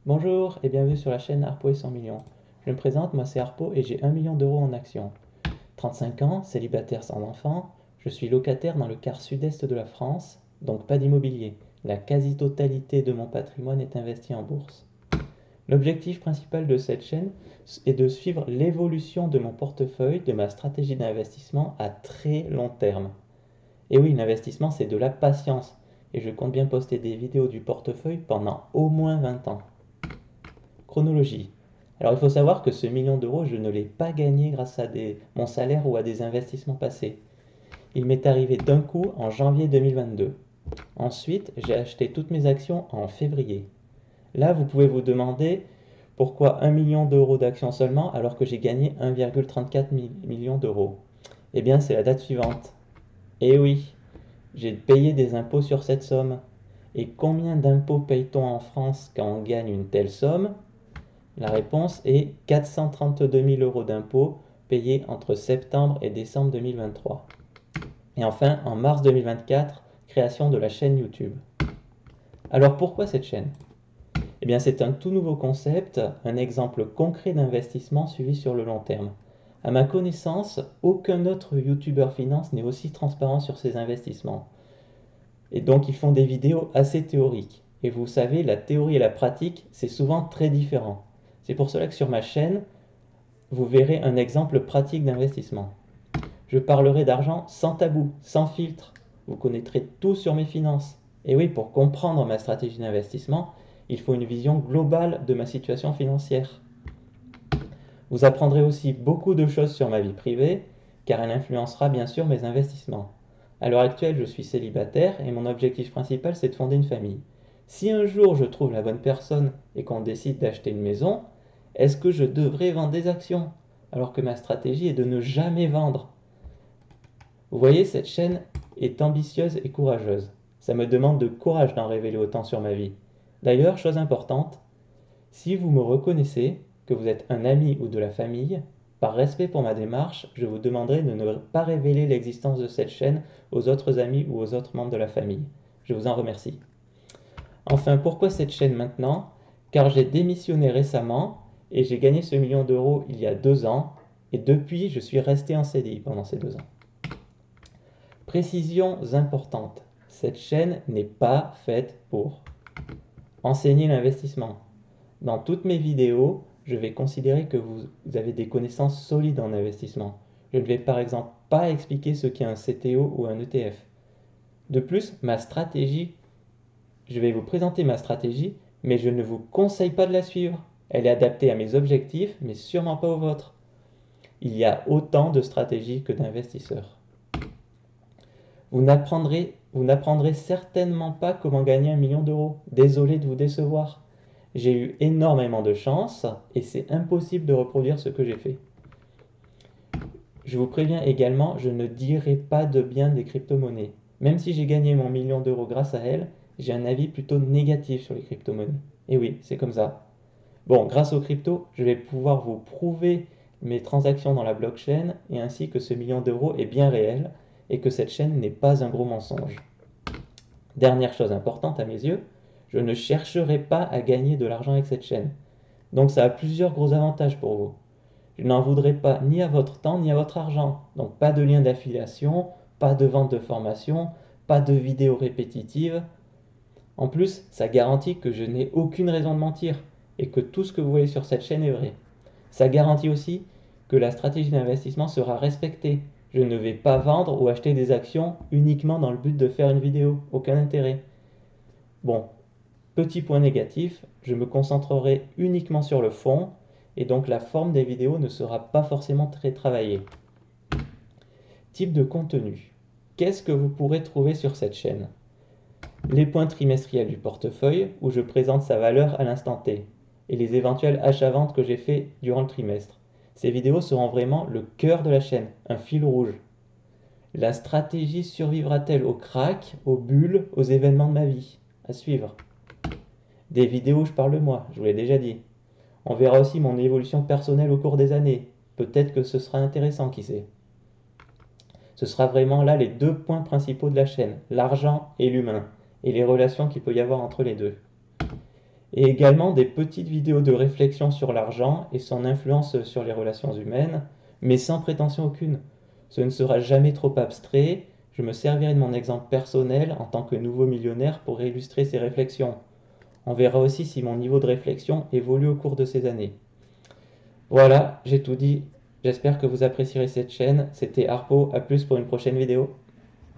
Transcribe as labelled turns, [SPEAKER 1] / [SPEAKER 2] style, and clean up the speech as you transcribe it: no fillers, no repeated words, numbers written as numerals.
[SPEAKER 1] Bonjour et bienvenue sur la chaîne Harpo et 100 millions. Je me présente, moi c'est Harpo et j'ai 1 million d'euros en actions. 35 ans, célibataire sans enfant, je suis locataire dans le quart sud-est de la France, donc pas d'immobilier. La quasi-totalité de mon patrimoine est investi en bourse. L'objectif principal de cette chaîne est de suivre l'évolution de mon portefeuille, de ma stratégie d'investissement à très long terme. Et oui, l'investissement c'est de la patience et je compte bien poster des vidéos du portefeuille pendant au moins 20 ans. Chronologie. Alors il faut savoir que ce million d'euros, je ne l'ai pas gagné grâce à mon salaire ou à des investissements passés. Il m'est arrivé d'un coup en janvier 2022. Ensuite, j'ai acheté toutes mes actions en février. Là, vous pouvez vous demander pourquoi 1 million d'euros d'actions seulement alors que j'ai gagné 1,34 million d'euros. Eh bien, c'est la date suivante. Eh oui, j'ai payé des impôts sur cette somme. Et combien d'impôts paye-t-on en France quand on gagne une telle somme? La réponse est 432 000 euros d'impôts payés entre septembre et décembre 2023. Et enfin, en mars 2024, création de la chaîne YouTube. Alors pourquoi cette chaîne? Eh bien, c'est un tout nouveau concept, un exemple concret d'investissement suivi sur le long terme. À ma connaissance, aucun autre YouTuber finance n'est aussi transparent sur ses investissements. Et donc, ils font des vidéos assez théoriques. Et vous savez, la théorie et la pratique, c'est souvent très différent. C'est pour cela que sur ma chaîne, vous verrez un exemple pratique d'investissement. Je parlerai d'argent sans tabou, sans filtre. Vous connaîtrez tout sur mes finances. Et oui, pour comprendre ma stratégie d'investissement, il faut une vision globale de ma situation financière. Vous apprendrez aussi beaucoup de choses sur ma vie privée, car elle influencera bien sûr mes investissements. À l'heure actuelle, je suis célibataire et mon objectif principal, c'est de fonder une famille. Si un jour je trouve la bonne personne et qu'on décide d'acheter une maison, est-ce que je devrais vendre des actions alors que ma stratégie est de ne jamais vendre? Vous voyez, cette chaîne est ambitieuse et courageuse. Ça me demande de courage d'en révéler autant sur ma vie. D'ailleurs, chose importante, si vous me reconnaissez, que vous êtes un ami ou de la famille, par respect pour ma démarche, je vous demanderai de ne pas révéler l'existence de cette chaîne aux autres amis ou aux autres membres de la famille. Je vous en remercie. Enfin, pourquoi cette chaîne maintenant? Car j'ai démissionné récemment et j'ai gagné ce million d'euros il y a 2 ans et depuis je suis resté en CDI pendant ces 2 ans. Précisions importantes. Cette chaîne n'est pas faite pour enseigner l'investissement. Dans toutes mes vidéos, je vais considérer que vous avez des connaissances solides en investissement. Je ne vais par exemple pas expliquer ce qu'est un CTO ou un ETF. De plus, je vais vous présenter ma stratégie, mais je ne vous conseille pas de la suivre. Elle est adaptée à mes objectifs, mais sûrement pas aux vôtres. Il y a autant de stratégies que d'investisseurs. Vous n'apprendrez certainement pas comment gagner 1 million d'euros. Désolé de vous décevoir. J'ai eu énormément de chance et c'est impossible de reproduire ce que j'ai fait. Je vous préviens également, je ne dirai pas de bien des crypto-monnaies. Même si j'ai gagné mon million d'euros grâce à elles, j'ai un avis plutôt négatif sur les crypto-monnaies. Et oui, c'est comme ça. Bon, grâce aux cryptos, je vais pouvoir vous prouver mes transactions dans la blockchain et ainsi que ce million d'euros est bien réel et que cette chaîne n'est pas un gros mensonge. Dernière chose importante à mes yeux, je ne chercherai pas à gagner de l'argent avec cette chaîne. Donc ça a plusieurs gros avantages pour vous. Je n'en voudrais pas ni à votre temps ni à votre argent. Donc pas de lien d'affiliation, pas de vente de formation, pas de vidéos répétitives. En plus, ça garantit que je n'ai aucune raison de mentir et que tout ce que vous voyez sur cette chaîne est vrai. Ça garantit aussi que la stratégie d'investissement sera respectée. Je ne vais pas vendre ou acheter des actions uniquement dans le but de faire une vidéo. Aucun intérêt. Bon, petit point négatif, je me concentrerai uniquement sur le fond et donc la forme des vidéos ne sera pas forcément très travaillée. Type de contenu. Qu'est-ce que vous pourrez trouver sur cette chaîne? Les points trimestriels du portefeuille où je présente sa valeur à l'instant T et les éventuels achats-ventes que j'ai fait durant le trimestre. Ces vidéos seront vraiment le cœur de la chaîne, un fil rouge. La stratégie survivra-t-elle aux cracks, aux bulles, aux événements de ma vie? À suivre. Des vidéos où je parle de moi, je vous l'ai déjà dit. On verra aussi mon évolution personnelle au cours des années. Peut-être que ce sera intéressant, qui sait. Ce sera vraiment là les 2 points principaux de la chaîne, l'argent et l'humain, et les relations qu'il peut y avoir entre les deux. et également des petites vidéos de réflexion sur l'argent et son influence sur les relations humaines, mais sans prétention aucune. Ce ne sera jamais trop abstrait, je me servirai de mon exemple personnel en tant que nouveau millionnaire pour illustrer ces réflexions. On verra aussi si mon niveau de réflexion évolue au cours de ces années. Voilà, j'ai tout dit. J'espère que vous apprécierez cette chaîne. C'était Harpo, à plus pour une prochaine vidéo.